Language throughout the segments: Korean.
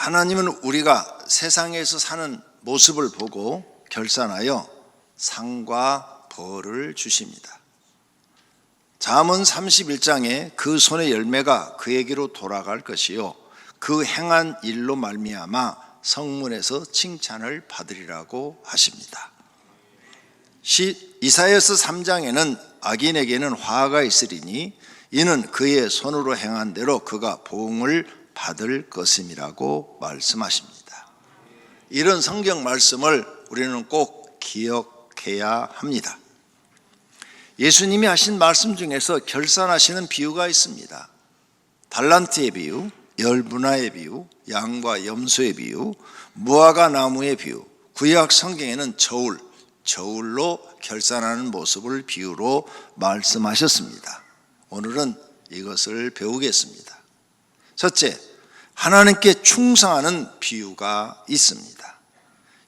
하나님은 우리가 세상에서 사는 모습을 보고 결산하여 상과 벌을 주십니다. 잠언 31장에 그 손의 열매가 그에게로 돌아갈 것이요 그 행한 일로 말미암아 성문에서 칭찬을 받으리라고 하십니다. 이사야서 3장에는 악인에게는 화가 있으리니 이는 그의 손으로 행한 대로 그가 보응을 받을 것임이라고 말씀하십니다. 이런 성경 말씀을 우리는 꼭 기억해야 합니다. 예수님이 하신 말씀 중에서 결산하시는 비유가 있습니다. 달란트의 비유, 열분화의 비유, 양과 염소의 비유, 무화과 나무의 비유, 구약 성경에는 저울로 결산하는 모습을 비유로 말씀하셨습니다. 오늘은 이것을 배우겠습니다. 첫째, 하나님께 충성하는 비유가 있습니다.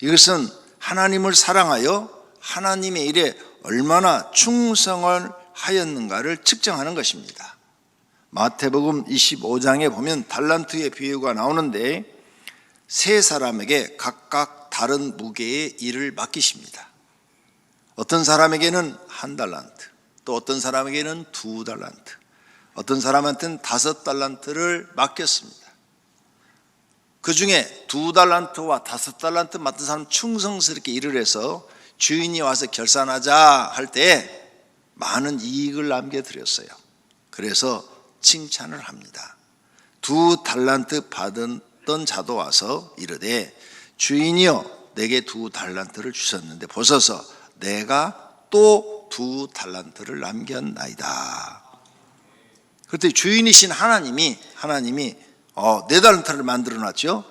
이것은 하나님을 사랑하여 하나님의 일에 얼마나 충성을 하였는가를 측정하는 것입니다. 마태복음 25장에 보면 달란트의 비유가 나오는데 세 사람에게 각각 다른 무게의 일을 맡기십니다. 어떤 사람에게는 1달란트, 또 어떤 사람에게는 2달란트, 어떤 사람한테는 5달란트를 맡겼습니다. 그 중에 2달란트와 5달란트 맡은 사람 충성스럽게 일을 해서 주인이 와서 결산하자 할 때 많은 이익을 남겨드렸어요. 그래서 칭찬을 합니다. 2달란트 받았던 자도 와서 이르되 주인이여 내게 2달란트를 주셨는데 보소서 내가 또 2달란트를 남겼나이다. 그때 주인이신 하나님이 4달란트를 만들어놨죠.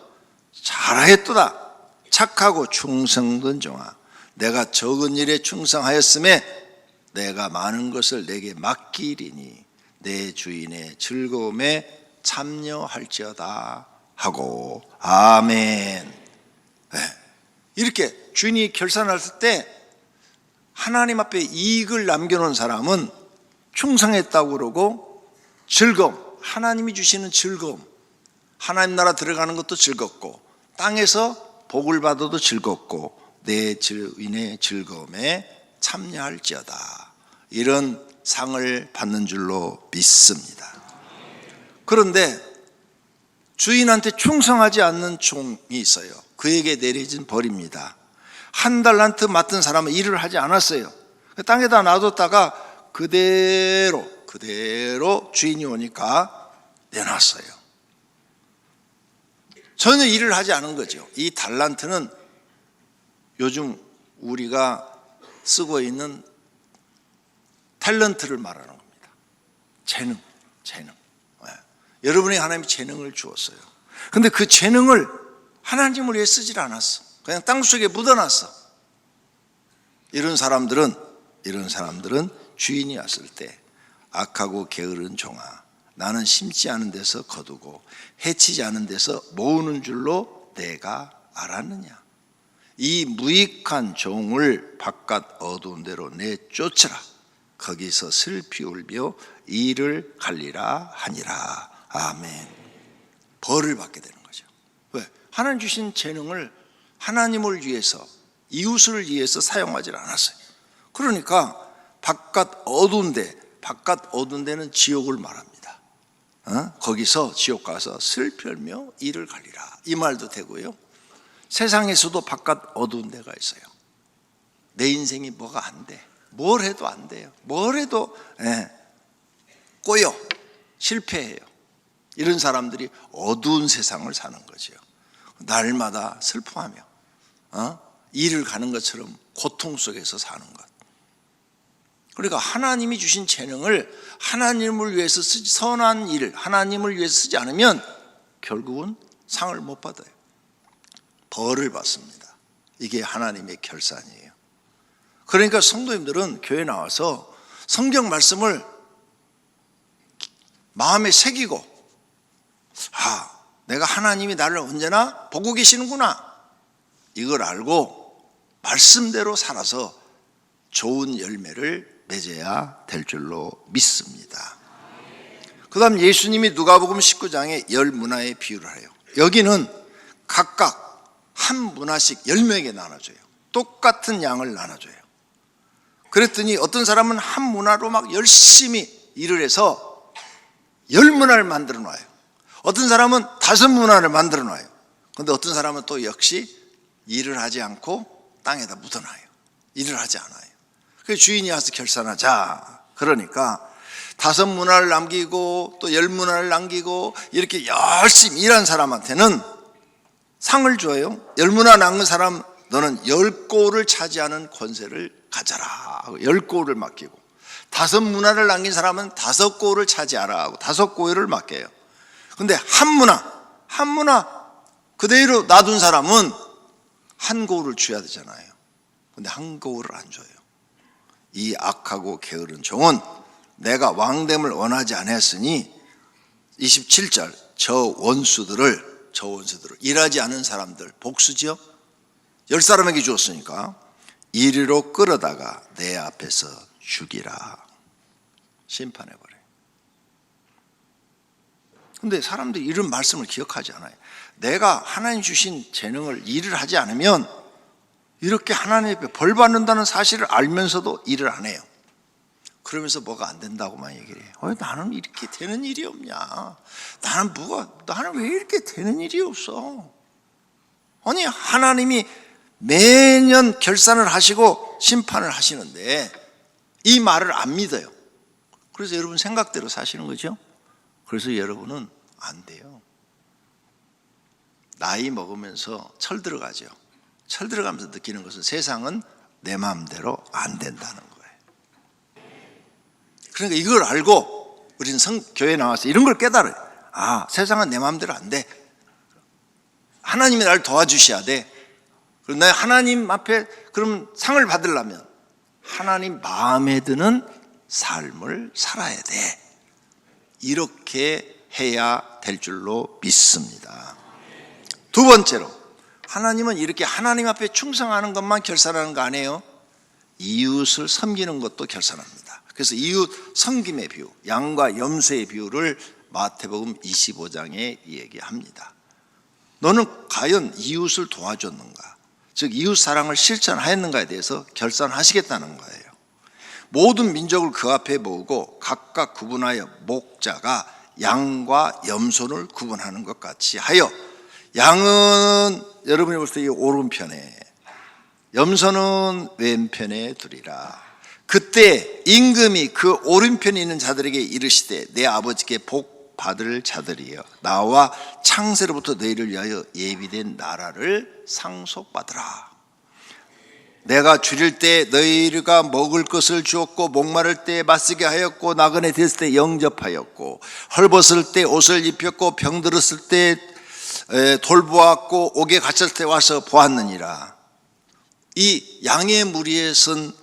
잘하였도다 착하고 충성된 종아, 내가 적은 일에 충성하였음에 내가 많은 것을 내게 맡기리니 내 주인의 즐거움에 참여할지어다 하고 아멘. 이렇게 주인이 결산했을 때 하나님 앞에 이익을 남겨놓은 사람은 충성했다고 그러고 즐거움, 하나님이 주시는 즐거움, 하나님 나라 들어가는 것도 즐겁고 땅에서 복을 받아도 즐겁고 내 주인의 즐거움에 참여할지어다, 이런 상을 받는 줄로 믿습니다. 그런데 주인한테 충성하지 않는 종이 있어요. 그에게 내려진 벌입니다. 1달란트 맡은 사람은 일을 하지 않았어요. 땅에다 놔뒀다가 그대로 주인이 오니까 내놨어요. 전혀 일을 하지 않은 거죠. 이 달란트는 요즘 우리가 쓰고 있는 탤런트를 말하는 겁니다. 재능. 여러분이 하나님이 재능을 주었어요. 근데 그 재능을 하나님을 위해 쓰질 않았어. 그냥 땅속에 묻어놨어. 이런 사람들은 주인이 왔을 때 악하고 게으른 종아, 나는 심지 않은 데서 거두고 해치지 않은 데서 모으는 줄로 내가 알았느냐. 이 무익한 종을 바깥 어두운 데로 내쫓으라. 거기서 슬피 울며 이를 갈리라 하니라. 아멘. 벌을 받게 되는 거죠. 왜? 하나님 주신 재능을 하나님을 위해서, 이웃을 위해서 사용하지 않았어요. 그러니까 바깥 어두운 데는 지옥을 말합니다. 거기서 지옥 가서 슬피 울며 이를 갈리라, 이 말도 되고요. 세상에서도 바깥 어두운 데가 있어요. 내 인생이 뭐가 안 돼, 뭘 해도 안 돼요. 뭘 해도 꼬여, 실패해요. 이런 사람들이 어두운 세상을 사는 거죠. 날마다 슬퍼하며 일을 가는 것처럼 고통 속에서 사는 것. 그러니까 하나님이 주신 재능을 하나님을 위해서 쓰지, 선한 일 하나님을 위해서 쓰지 않으면 결국은 상을 못 받아요. 벌을 받습니다. 이게 하나님의 결산이에요. 그러니까 성도님들은 교회 나와서 성경 말씀을 마음에 새기고, 내가 하나님이 나를 언제나 보고 계시는구나, 이걸 알고 말씀대로 살아서 좋은 열매를 맺어야 될 줄로 믿습니다. 그 다음 예수님이 누가복음 19장에 열 문화의 비유를 해요. 여기는 각각 한 문화씩 10명에게 나눠줘요. 똑같은 양을 나눠줘요. 그랬더니 어떤 사람은 한 문화로 막 열심히 일을 해서 10문화를 만들어 놔요. 어떤 사람은 5문화를 만들어 놔요. 그런데 어떤 사람은 또 역시 일을 하지 않고 땅에다 묻어놔요. 일을 하지 않아요. 그래서 주인이 와서 결산하자. 그러니까 5문화를 남기고 또 10문화를 남기고 이렇게 열심히 일한 사람한테는 상을 줘요. 10문화 남은 사람 너는 10고를 차지하는 권세를 가져라 하고 10고를 맡기고, 5문화를 남긴 사람은 5고를 차지하라 하고 5고를 맡겨요. 근데 한 문화 그대로 놔둔 사람은 1고를 줘야 되잖아요. 근데 1고를 안 줘요. 이 악하고 게으른 종은 내가 왕됨을 원하지 않았으니 27절 저 원수들을 일하지 않은 사람들, 복수지요? 10사람에게 주었으니까 이리로 끌어다가 내 앞에서 죽이라. 심판해버려요. 근데 사람들이 이런 말씀을 기억하지 않아요. 내가 하나님 주신 재능을 일을 하지 않으면 이렇게 하나님 앞에 벌 받는다는 사실을 알면서도 일을 안 해요. 그러면서 뭐가 안 된다고만 얘기를 해요. 나는 이렇게 되는 일이 없냐? 나는 왜 이렇게 되는 일이 없어? 아니, 하나님이 매년 결산을 하시고 심판을 하시는데 이 말을 안 믿어요. 그래서 여러분 생각대로 사시는 거죠. 그래서 여러분은 안 돼요. 나이 먹으면서 철 들어가죠. 철 들어가면서 느끼는 것은 세상은 내 마음대로 안 된다는 거예요. 그러니까 이걸 알고 우리는 교회에 나와서 이런 걸 깨달아요. 세상은 내 마음대로 안 돼. 하나님이 나를 도와주셔야 돼. 그리고 내가 하나님 앞에 그럼 상을 받으려면 하나님 마음에 드는 삶을 살아야 돼. 이렇게 해야 될 줄로 믿습니다. 두 번째로, 하나님은 이렇게 하나님 앞에 충성하는 것만 결산하는 거 아니에요. 이웃을 섬기는 것도 결산합니다. 그래서 이웃 섬김의 비유, 양과 염소의 비유를 마태복음 25장에 얘기합니다. 너는 과연 이웃을 도와줬는가? 즉 이웃 사랑을 실천하였는가에 대해서 결산하시겠다는 거예요. 모든 민족을 그 앞에 모으고 각각 구분하여 목자가 양과 염소를 구분하는 것 같이 하여, 양은 여러분이 볼 때 이 오른편에, 염소는 왼편에 두리라. 그때 임금이 그 오른편에 있는 자들에게 이르시되 내 아버지께 복 받을 자들이여 나와 창세로부터 너희를 위하여 예비된 나라를 상속받으라. 내가 줄일 때 너희가 먹을 것을 주었고 목마를 때 마시게 하였고 나그네 됐을 때 영접하였고 헐벗을 때 옷을 입혔고 병들었을 때 돌보았고 옥에 갇혔을 때 와서 보았느니라. 이 양의 무리에 선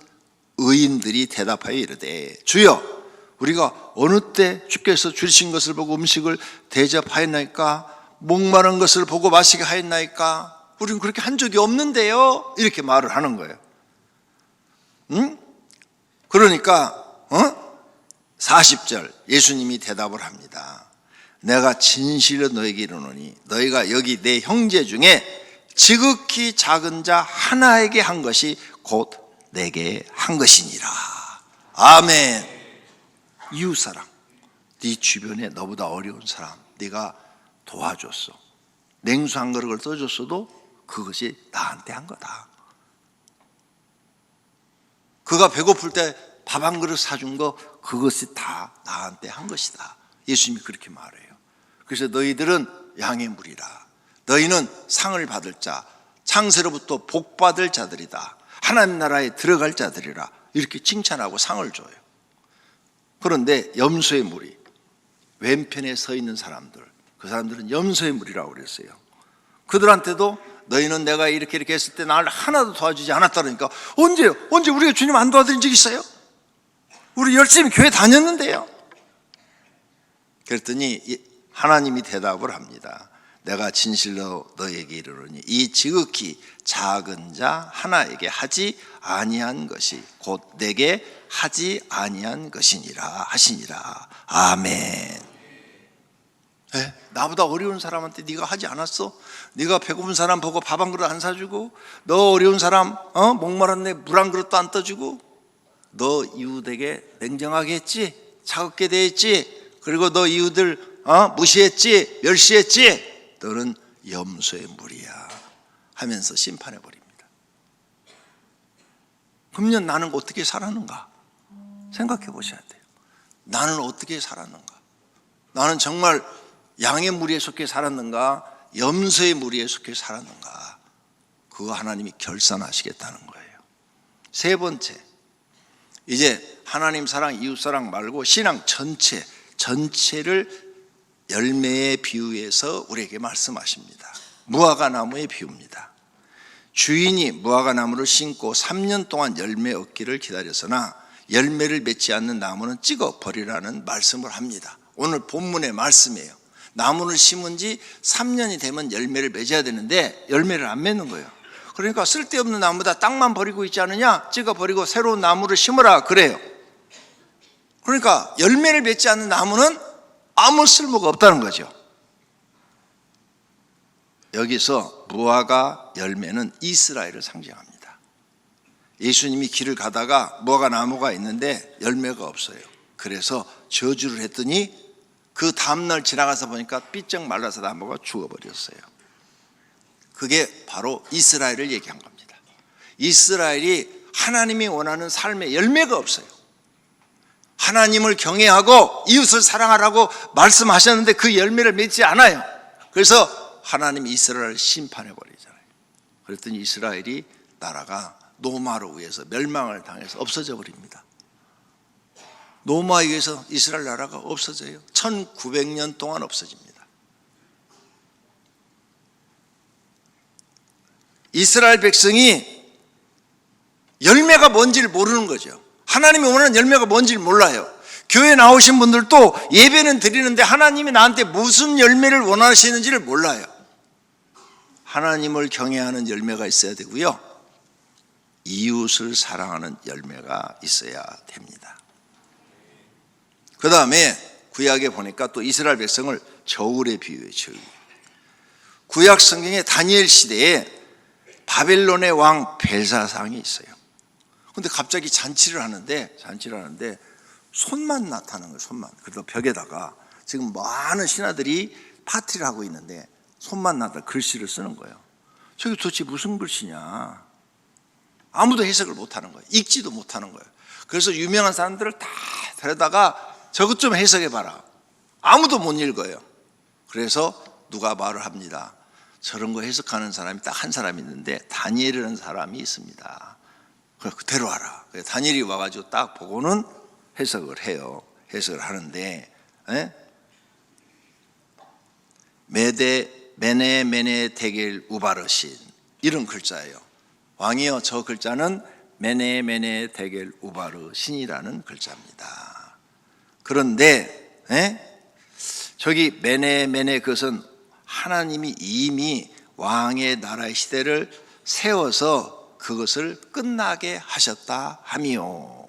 의인들이 대답하여 이르되 주여 우리가 어느 때 주께서 주신 것을 보고 음식을 대접하였나이까? 목마른 것을 보고 마시게 하였나이까? 우리는 그렇게 한 적이 없는데요. 이렇게 말을 하는 거예요. 그러니까 40절 예수님이 대답을 합니다. 내가 진실로 너에게 이르노니 너희가 여기 내 형제 중에 지극히 작은 자 하나에게 한 것이 곧 내게 한 것이니라. 아멘. 이웃사랑, 네 주변에 너보다 어려운 사람 네가 도와줬어. 냉수 한 그릇을 떠줬어도 그것이 나한테 한 거다. 그가 배고플 때 밥 한 그릇 사준 거 그것이 다 나한테 한 것이다. 예수님이 그렇게 말해요. 그래서 너희들은 양의 무리라. 너희는 상을 받을 자, 창세로부터 복 받을 자들이다. 하나님 나라에 들어갈 자들이라. 이렇게 칭찬하고 상을 줘요. 그런데 염소의 무리, 왼편에 서 있는 사람들, 그 사람들은 염소의 무리라고 그랬어요. 그들한테도 너희는 내가 이렇게 했을 때 나를 하나도 도와주지 않았다 그러니까 언제 우리가 주님 안 도와드린 적 있어요? 우리 열심히 교회 다녔는데요. 그랬더니 하나님이 대답을 합니다. 내가 진실로 너에게 이르노니 이 지극히 작은 자 하나에게 하지 아니한 것이 곧 내게 하지 아니한 것이니라 하시니라. 아멘. 나보다 어려운 사람한테 네가 하지 않았어? 네가 배고픈 사람 보고 밥 한 그릇 안 사주고, 너 어려운 사람 목마른데 물 한 그릇도 안 떠주고, 너 이웃에게 냉정하게 했지? 차갑게 대했지? 그리고 너 이웃을 무시했지? 멸시했지? 너는 염소의 물이야 하면서 심판해 버립니다. 그러면 나는 어떻게 살았는가 생각해 보셔야 돼요. 나는 어떻게 살았는가? 나는 정말 양의 무리에 속해 살았는가, 염소의 무리에 속해 살았는가? 그거 하나님이 결산하시겠다는 거예요. 세 번째, 이제 하나님 사랑, 이웃 사랑 말고 신앙 전체를 열매에 비유해서 우리에게 말씀하십니다. 무화과 나무에 비유입니다. 주인이 무화과 나무를 심고 3년 동안 열매 얻기를 기다렸으나 열매를 맺지 않는 나무는 찍어 버리라는 말씀을 합니다. 오늘 본문의 말씀이에요. 나무를 심은 지 3년이 되면 열매를 맺어야 되는데 열매를 안 맺는 거예요. 그러니까 쓸데없는 나무다, 땅만 버리고 있지 않느냐, 찍어 버리고 새로운 나무를 심으라 그래요. 그러니까 열매를 맺지 않는 나무는 아무 쓸모가 없다는 거죠. 여기서 무화과 열매는 이스라엘을 상징합니다. 예수님이 길을 가다가 무화과 나무가 있는데 열매가 없어요. 그래서 저주를 했더니 그 다음날 지나가서 보니까 삐쩍 말라서 나무가 죽어버렸어요. 그게 바로 이스라엘을 얘기한 겁니다. 이스라엘이 하나님이 원하는 삶에 열매가 없어요. 하나님을 경외하고 이웃을 사랑하라고 말씀하셨는데 그 열매를 맺지 않아요. 그래서 하나님이 이스라엘을 심판해 버리잖아요. 그랬더니 이스라엘이 나라가 노마로 의해서 멸망을 당해서 없어져 버립니다. 노마에 의해서 이스라엘 나라가 없어져요. 1900년 동안 없어집니다. 이스라엘 백성이 열매가 뭔지를 모르는 거죠. 하나님이 원하는 열매가 뭔지를 몰라요. 교회 나오신 분들도 예배는 드리는데 하나님이 나한테 무슨 열매를 원하시는지를 몰라요. 하나님을 경외하는 열매가 있어야 되고요, 이웃을 사랑하는 열매가 있어야 됩니다. 그 다음에 구약에 보니까 또 이스라엘 백성을 저울에 비유해요. 저울. 구약 성경에 다니엘 시대에 바벨론의 왕 벨사상이 있어요. 근데 갑자기 잔치를 하는데 손만 나타나는 거예요. 손만. 그래서 벽에다가 지금 많은 신하들이 파티를 하고 있는데 손만 나타 글씨를 쓰는 거예요. 저게 도대체 무슨 글씨냐? 아무도 해석을 못하는 거예요. 읽지도 못하는 거예요. 그래서 유명한 사람들을 다 데려다가 저것 좀 해석해봐라. 아무도 못 읽어요. 그래서 누가 말을 합니다. 저런 거 해석하는 사람이 딱 한 사람이 있는데 다니엘이라는 사람이 있습니다. 그래 데려와라. 다니엘이 와가지고 딱 보고는 해석을 해요. 해석을 하는데 메네 데겔 우바르신 이런 글자예요. 왕이여, 저 글자는 메네 데겔 우바르신이라는 글자입니다. 그런데 저기 메네 그것은 하나님이 이미 왕의 나라의 시대를 세워서 그것을 끝나게 하셨다 하미요.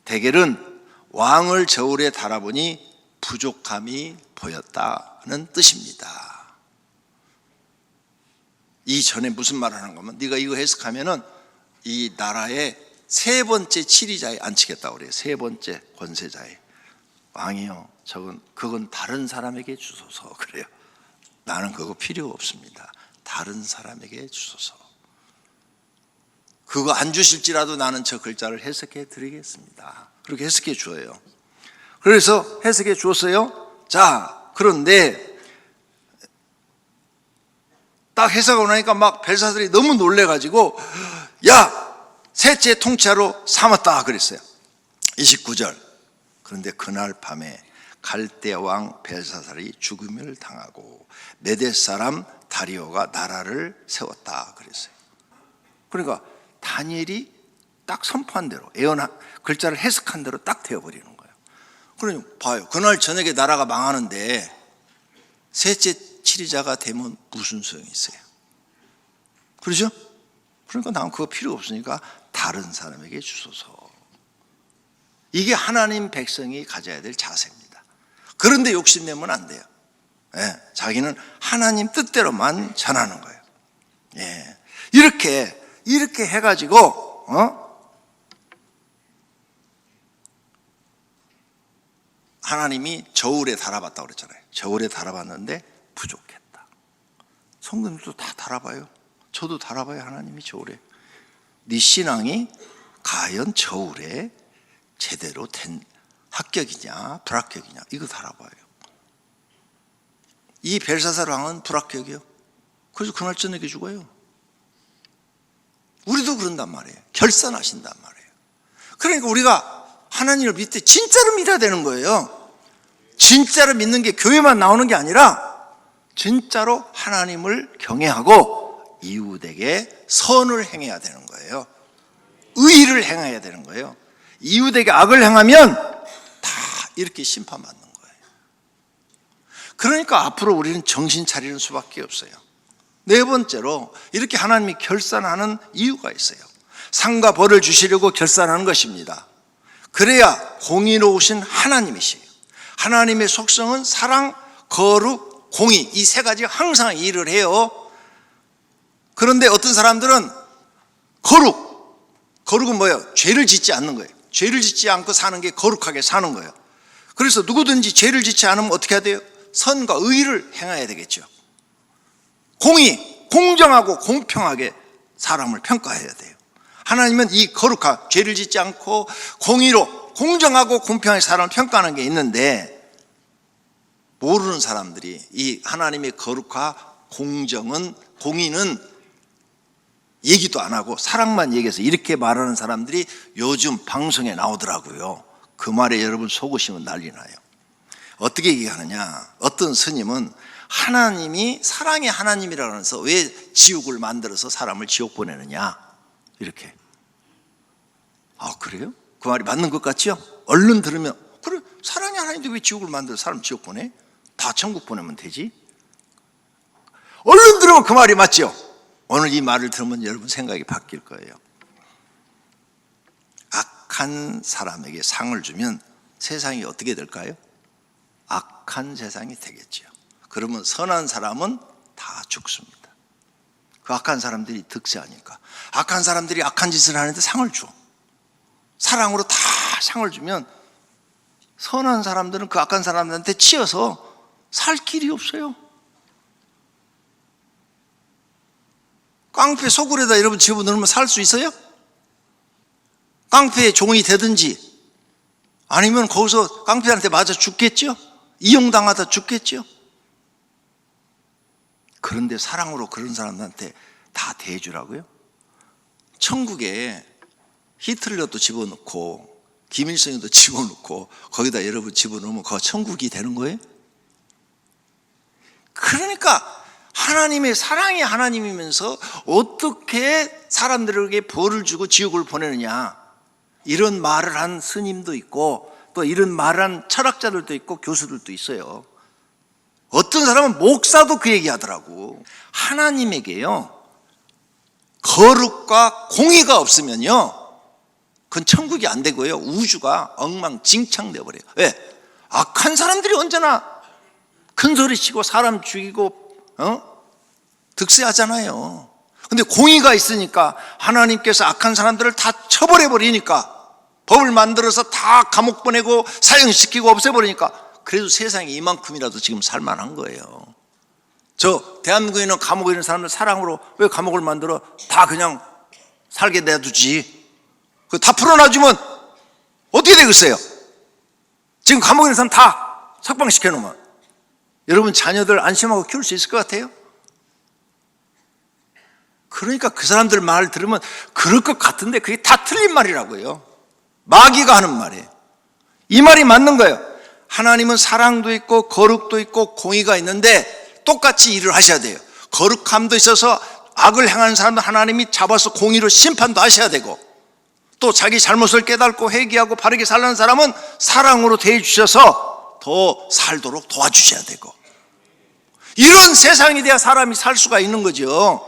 데겔은 왕을 저울에 달아보니 부족함이 보였다는 뜻입니다. 이전에 무슨 말을 하는 거면 네가 이거 해석하면은 이 나라의 세 번째 치리자에 앉히겠다고 그래요. 세 번째 권세자에. 왕이요, 그건 다른 사람에게 주소서 그래요. 나는 그거 필요 없습니다. 다른 사람에게 주소서. 그거 안 주실지라도 나는 저 글자를 해석해 드리겠습니다. 그렇게 해석해 주어요. 그래서 해석해 주었어요. 자, 그런데 딱 해석하고 나니까 막 벨사살이 너무 놀래가지고 야, 셋째 통치자로 삼았다 그랬어요. 29절. 그런데 그날 밤에 갈대 왕 벨사살이 죽음을 당하고 메대 사람 다리오가 나라를 세웠다 그랬어요. 그러니까 다니엘이 딱 선포한 대로, 글자를 해석한 대로 딱 되어버리는 거예요. 그러니 봐요. 그날 저녁에 나라가 망하는데 셋째 치리자가 되면 무슨 소용이 있어요? 그렇죠? 그러니까 난 그거 필요 없으니까 다른 사람에게 주소서. 이게 하나님 백성이 가져야 될 자세입니다. 그런데 욕심내면 안 돼요. 예, 자기는 하나님 뜻대로만 전하는 거예요. 예, 이렇게 해가지고 하나님이 저울에 달아봤다고 그랬잖아요. 저울에 달아봤는데 부족했다. 성도님도 다 달아봐요. 저도 달아봐요. 하나님이 저울에. 네 신앙이 과연 저울에 제대로 된 합격이냐 불합격이냐 이거 달아봐요. 이 벨사살 왕은 불합격이요. 그래서 그날 저녁에 죽어요. 우리도 그런단 말이에요. 결산하신단 말이에요. 그러니까 우리가 하나님을 믿을 때 진짜로 믿어야 되는 거예요. 진짜로 믿는 게 교회만 나오는 게 아니라 진짜로 하나님을 경외하고 이웃에게 선을 행해야 되는 거예요. 의를 행해야 되는 거예요. 이웃에게 악을 행하면 다 이렇게 심판받는 거예요. 그러니까 앞으로 우리는 정신 차리는 수밖에 없어요. 네 번째로 이렇게 하나님이 결산하는 이유가 있어요. 상과 벌을 주시려고 결산하는 것입니다. 그래야 공의로우신 하나님이시에요. 하나님의 속성은 사랑, 거룩, 공의 이 세 가지가 항상 일을 해요. 그런데 어떤 사람들은 거룩은 뭐예요? 죄를 짓지 않는 거예요. 죄를 짓지 않고 사는 게 거룩하게 사는 거예요. 그래서 누구든지 죄를 짓지 않으면 어떻게 해야 돼요? 선과 의를 행해야 되겠죠. 공의, 공정하고 공평하게 사람을 평가해야 돼요. 하나님은 이 거룩한 죄를 짓지 않고 공의로 공정하고 공평하게 사람을 평가하는 게 있는데 모르는 사람들이 이 하나님의 거룩과 공의는 얘기도 안 하고 사랑만 얘기해서 이렇게 말하는 사람들이 요즘 방송에 나오더라고요. 그 말에 여러분 속으시면 난리 나요. 어떻게 얘기하느냐? 어떤 스님은 하나님이 사랑의 하나님이라고 해서 왜 지옥을 만들어서 사람을 지옥 보내느냐? 이렇게. 아, 그래요? 그 말이 맞는 것 같죠? 얼른 들으면 그래, 사랑의 하나님도 왜 지옥을 만들어서 사람 지옥 보내? 다 천국 보내면 되지. 얼른 들으면 그 말이 맞죠? 오늘 이 말을 들으면 여러분 생각이 바뀔 거예요. 악한 사람에게 상을 주면 세상이 어떻게 될까요? 악한 세상이 되겠죠. 그러면 선한 사람은 다 죽습니다. 그 악한 사람들이 득세하니까. 악한 사람들이 악한 짓을 하는데 상을 줘. 사랑으로 다 상을 주면 선한 사람들은 그 악한 사람들한테 치여서 살 길이 없어요. 깡패 소굴에다 여러분 집어넣으면 살 수 있어요? 깡패의 종이 되든지 아니면 거기서 깡패한테 맞아 죽겠죠? 이용당하다 죽겠죠? 그런데 사랑으로 그런 사람들한테 다 대해주라고요? 천국에 히틀러도 집어넣고 김일성도 집어넣고 거기다 여러분 집어넣으면 그거 천국이 되는 거예요? 그러니까 하나님의 사랑이 하나님이면서 어떻게 사람들에게 벌을 주고 지옥을 보내느냐 이런 말을 한 스님도 있고 또 이런 말을 한 철학자들도 있고 교수들도 있어요. 어떤 사람은 목사도 그 얘기하더라고. 하나님에게요 거룩과 공의가 없으면요 그건 천국이 안 되고요 우주가 엉망진창되어 버려요. 왜? 악한 사람들이 언제나 큰 소리 치고 사람 죽이고 득세하잖아요. 근데 공의가 있으니까 하나님께서 악한 사람들을 다 처벌해 버리니까 법을 만들어서 다 감옥 보내고 사형시키고 없애버리니까 그래도 세상에 이만큼이라도 지금 살만한 거예요. 저 대한민국에 있는 감옥에 있는 사람들 사랑으로 왜 감옥을 만들어? 다 그냥 살게 내두지. 그 다 풀어놔주면 어떻게 되겠어요? 지금 감옥에 있는 사람 다 석방시켜 놓으면 여러분 자녀들 안심하고 키울 수 있을 것 같아요? 그러니까 그 사람들 말 들으면 그럴 것 같은데 그게 다 틀린 말이라고요. 마귀가 하는 말이에요. 이 말이 맞는 거예요. 하나님은 사랑도 있고 거룩도 있고 공의가 있는데 똑같이 일을 하셔야 돼요. 거룩함도 있어서 악을 행하는 사람도 하나님이 잡아서 공의로 심판도 하셔야 되고 또 자기 잘못을 깨닫고 회개하고 바르게 살라는 사람은 사랑으로 대해 주셔서 더 살도록 도와주셔야 되고 이런 세상이 돼야 사람이 살 수가 있는 거죠.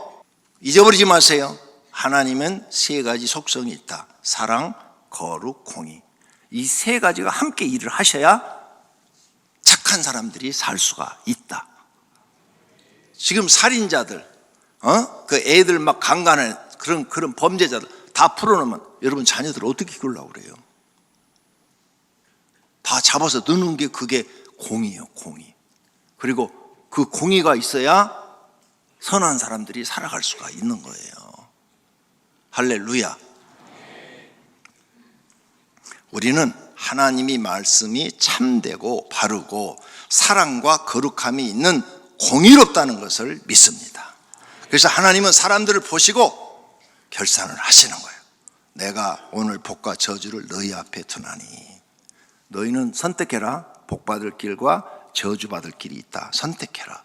잊어버리지 마세요. 하나님은 세 가지 속성이 있다. 사랑, 거룩, 공의. 이 세 가지가 함께 일을 하셔야 착한 사람들이 살 수가 있다. 지금 살인자들, 그 애들 막 강간하는 그런 범죄자들 다 풀어놓으면 여러분 자녀들 어떻게 키우려고 그래요? 다 잡아서 넣는 게 그게 공의예요, 공의. 그리고 그 공의가 있어야 선한 사람들이 살아갈 수가 있는 거예요. 할렐루야. 우리는 하나님이 말씀이 참되고 바르고 사랑과 거룩함이 있는 공의롭다는 것을 믿습니다. 그래서 하나님은 사람들을 보시고 결산을 하시는 거예요. 내가 오늘 복과 저주를 너희 앞에 두나니 너희는 선택해라. 복받을 길과 저주받을 길이 있다. 선택해라.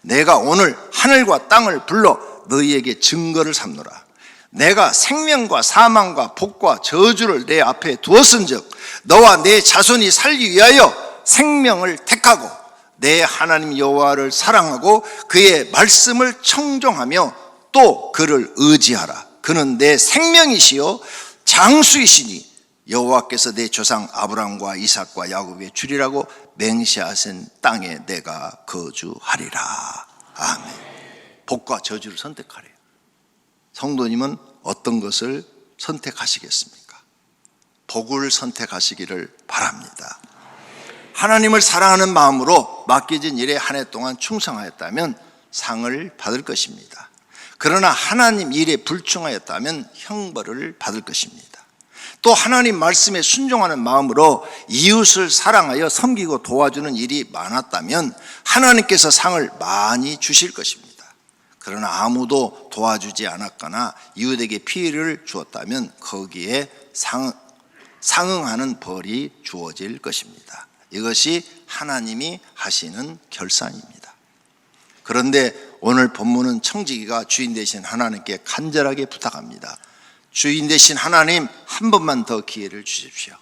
내가 오늘 하늘과 땅을 불러 너희에게 증거를 삼노라. 내가 생명과 사망과 복과 저주를 내 앞에 두었은즉 너와 내 자손이 살기 위하여 생명을 택하고 내 하나님 여호와를 사랑하고 그의 말씀을 청종하며 또 그를 의지하라. 그는 내 생명이시요 장수이시니 여호와께서 내 조상 아브라함과 이삭과 야곱에 주리라고 맹세하신 땅에 내가 거주하리라. 아멘. 복과 저주를 선택하래요. 성도님은 어떤 것을 선택하시겠습니까? 복을 선택하시기를 바랍니다. 하나님을 사랑하는 마음으로 맡겨진 일에 한 해 동안 충성하였다면 상을 받을 것입니다. 그러나 하나님 일에 불충하였다면 형벌을 받을 것입니다. 또 하나님 말씀에 순종하는 마음으로 이웃을 사랑하여 섬기고 도와주는 일이 많았다면 하나님께서 상을 많이 주실 것입니다. 그러나 아무도 도와주지 않았거나 이웃에게 피해를 주었다면 거기에 상응하는 벌이 주어질 것입니다. 이것이 하나님이 하시는 결산입니다. 그런데 오늘 본문은 청지기가 주인 되신 하나님께 간절하게 부탁합니다. 주인 되신 하나님, 한 번만 더 기회를 주십시오.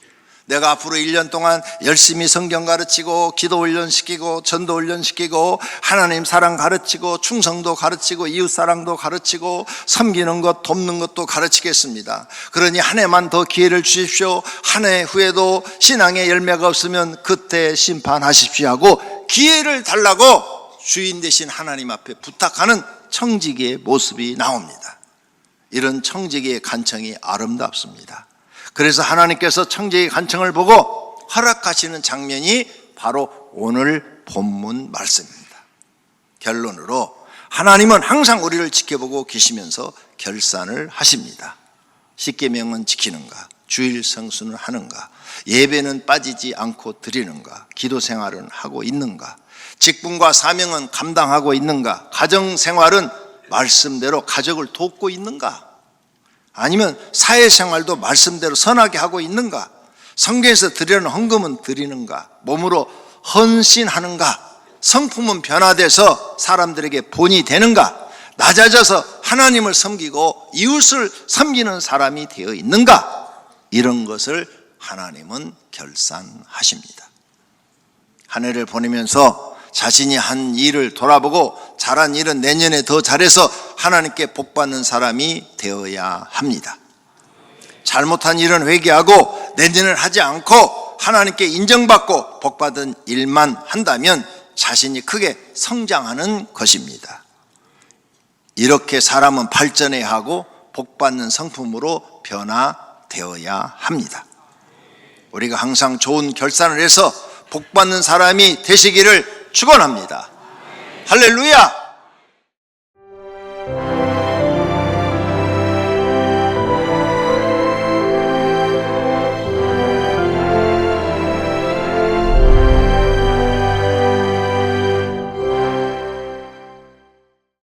내가 앞으로 1년 동안 열심히 성경 가르치고 기도 훈련시키고 전도 훈련시키고 하나님 사랑 가르치고 충성도 가르치고 이웃사랑도 가르치고 섬기는 것 돕는 것도 가르치겠습니다. 그러니 한 해만 더 기회를 주십시오. 한 해 후에도 신앙의 열매가 없으면 그때 심판하십시오 하고 기회를 달라고 주인 되신 하나님 앞에 부탁하는 청지기의 모습이 나옵니다. 이런 청지기의 간청이 아름답습니다. 그래서 하나님께서 청지기의 간청을 보고 허락하시는 장면이 바로 오늘 본문 말씀입니다. 결론으로 하나님은 항상 우리를 지켜보고 계시면서 결산을 하십니다. 십계명은 지키는가? 주일 성수는 하는가? 예배는 빠지지 않고 드리는가? 기도 생활은 하고 있는가? 직분과 사명은 감당하고 있는가? 가정생활은 말씀대로 가족을 돕고 있는가? 아니면 사회생활도 말씀대로 선하게 하고 있는가? 성경에서 드리는 헌금은 드리는가? 몸으로 헌신하는가? 성품은 변화돼서 사람들에게 본이 되는가? 낮아져서 하나님을 섬기고 이웃을 섬기는 사람이 되어 있는가? 이런 것을 하나님은 결산하십니다. 한 해를 보내면서 자신이 한 일을 돌아보고 잘한 일은 내년에 더 잘해서 하나님께 복받는 사람이 되어야 합니다. 잘못한 일은 회개하고 내년을 하지 않고 하나님께 인정받고 복받은 일만 한다면 자신이 크게 성장하는 것입니다. 이렇게 사람은 발전해야 하고 복받는 성품으로 변화되어야 합니다. 우리가 항상 좋은 결산을 해서 복받는 사람이 되시기를 축원합니다. 할렐루야.